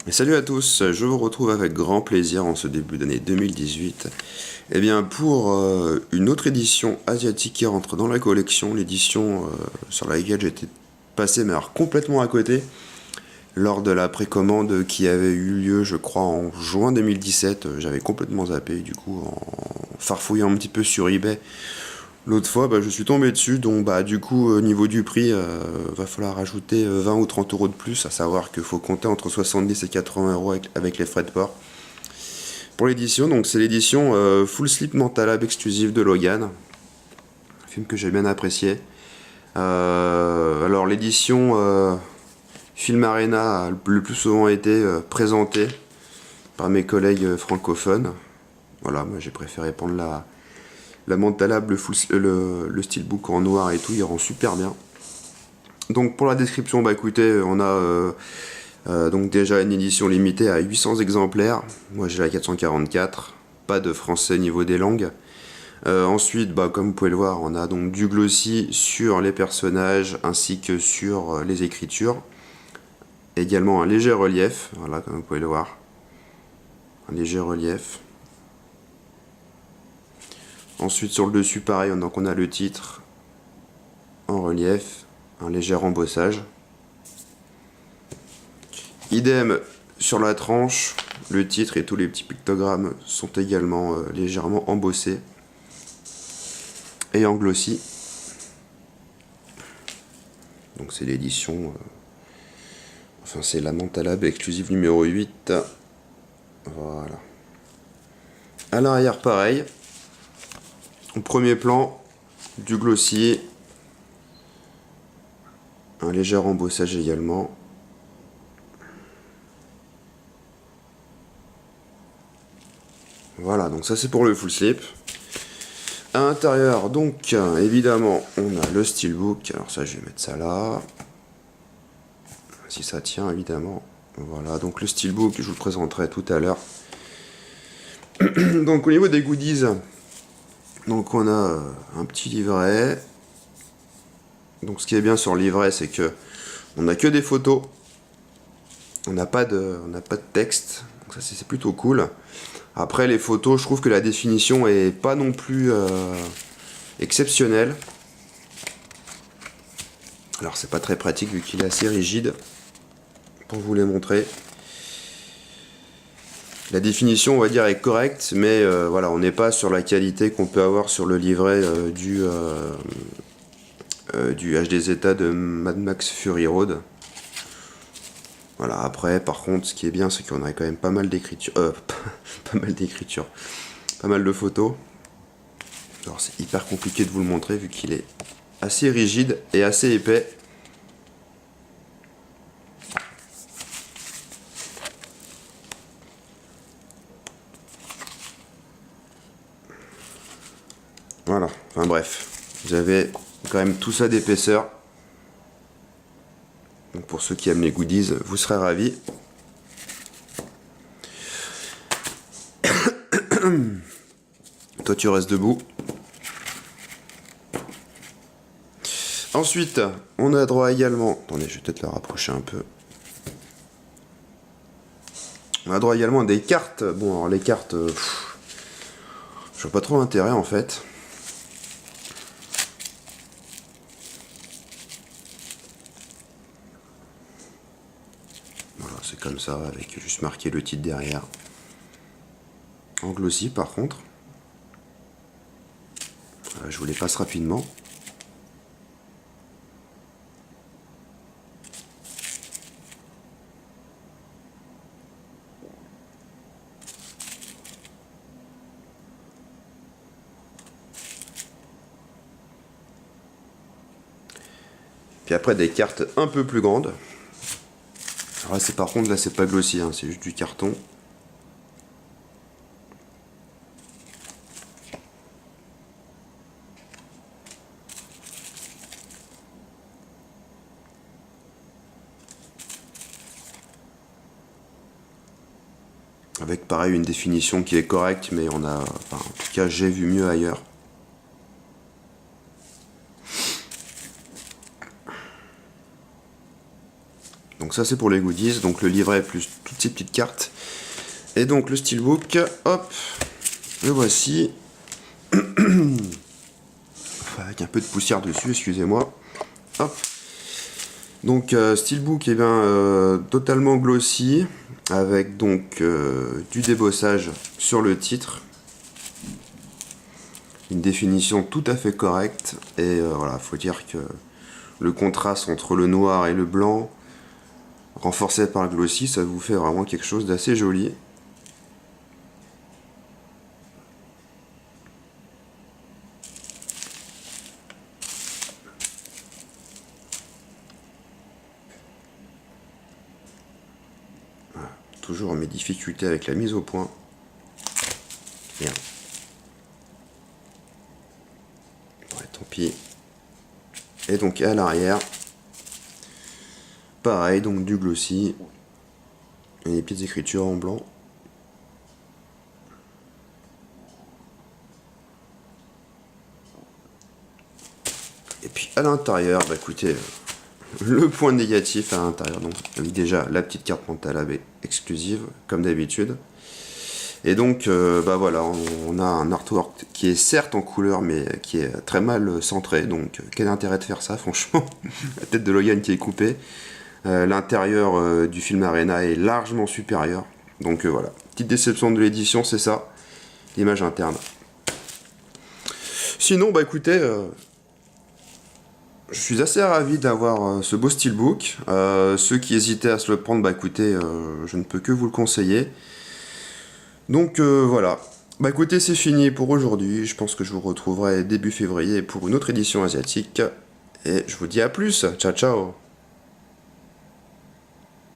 Et salut à tous, je vous retrouve avec grand plaisir en ce début d'année 2018. Et bien pour une autre édition asiatique qui rentre dans la collection, l'édition sur laquelle j'étais passé mais alors complètement à côté lors de la précommande qui avait eu lieu je crois en juin 2017. J'avais complètement zappé, du coup en farfouillant un petit peu sur eBay l'autre fois, je suis tombé dessus, donc du coup au niveau du prix, va falloir rajouter 20 ou 30 euros de plus, à savoir qu'il faut compter entre 70 et 80 euros avec les frais de port. Pour l'édition, donc c'est l'édition Full Sleep Mental Lab exclusive de Logan, un film que j'ai bien apprécié. Alors l'édition Film Arena a le plus souvent été présentée par mes collègues francophones. Voilà, moi j'ai préféré prendre la Mental Lab, le steelbook en noir et tout, il rend super bien. Donc pour la description, écoutez, on a donc déjà une édition limitée à 800 exemplaires. Moi j'ai la 444, pas de français niveau des langues. Ensuite, comme vous pouvez le voir, on a donc du glossy sur les personnages ainsi que sur les écritures. Également un léger relief, voilà, comme vous pouvez le voir. Un léger relief. Ensuite sur le dessus pareil, donc on a le titre en relief, un léger embossage. Idem sur la tranche, le titre et tous les petits pictogrammes sont également légèrement embossés et en glossy. Donc c'est l'édition, enfin c'est la Mental Lab exclusive numéro 8. Voilà. À l'arrière pareil, au premier plan, du glossy, un léger embossage également. Voilà, donc ça c'est pour le full slip. À l'intérieur, donc évidemment, on a le steelbook. Alors ça, je vais mettre ça là. Si ça tient, évidemment. Voilà, donc le steelbook, je vous le présenterai tout à l'heure. Donc au niveau des goodies, donc on a un petit livret. Donc ce qui est bien sur le livret, c'est que on n'a que des photos. On n'a pas de texte. Donc ça c'est plutôt cool. Après les photos, je trouve que la définition est pas non plus exceptionnelle. Alors c'est pas très pratique vu qu'il est assez rigide pour vous les montrer. La définition, on va dire, est correcte, mais voilà, on n'est pas sur la qualité qu'on peut avoir sur le livret du HD Zeta de Mad Max Fury Road. Voilà, après, par contre, ce qui est bien, c'est qu'on a quand même pas mal d'écriture. Pas mal d'écriture. Pas mal de photos. Alors, c'est hyper compliqué de vous le montrer vu qu'il est assez rigide et assez épais. Voilà, enfin bref. Vous avez quand même tout ça d'épaisseur. Donc pour ceux qui aiment les goodies, vous serez ravis. Toi tu restes debout. Ensuite, on a droit également... Attendez, je vais peut-être la rapprocher un peu. On a droit également à des cartes. Bon, alors les cartes... je vois pas trop l'intérêt en fait. Voilà, c'est comme ça, avec juste marqué le titre derrière. En glossy par contre. Je vous les passe rapidement. Puis après des cartes un peu plus grandes. Alors là, par contre, là c'est pas glossy, hein, c'est juste du carton. Avec pareil une définition qui est correcte, mais on a, enfin, en tout cas j'ai vu mieux ailleurs. Donc ça c'est pour les goodies, donc le livret plus toutes ces petites cartes. Et donc le steelbook, hop, le voici. Avec un peu de poussière dessus, excusez-moi. Hop. Donc steelbook, totalement glossy, avec donc du débossage sur le titre. Une définition tout à fait correcte. Et voilà, faut dire que le contraste entre le noir et le blanc, renforcé par le glossy, ça vous fait vraiment quelque chose d'assez joli. Voilà. Toujours mes difficultés avec la mise au point. Bien. Ouais, tant pis. Et donc à l'arrière, pareil, donc du glossy et des petites écritures en blanc. Et puis à l'intérieur, bah écoutez, le point négatif à l'intérieur, donc oui, déjà la petite carte mentale exclusive, comme d'habitude. Et donc, bah voilà, on a un artwork qui est certes en couleur, mais qui est très mal centré. Donc, quel intérêt de faire ça, franchement. La tête de Logan qui est coupée. L'intérieur du film Arena est largement supérieur. Donc voilà, petite déception de l'édition, c'est ça. L'image interne. Sinon, bah écoutez, je suis assez ravi d'avoir ce beau steelbook. Ceux qui hésitaient à se le prendre, bah écoutez, je ne peux que vous le conseiller. Donc voilà. Bah écoutez, c'est fini pour aujourd'hui. Je pense que je vous retrouverai début février pour une autre édition asiatique. Et je vous dis à plus. Ciao ciao.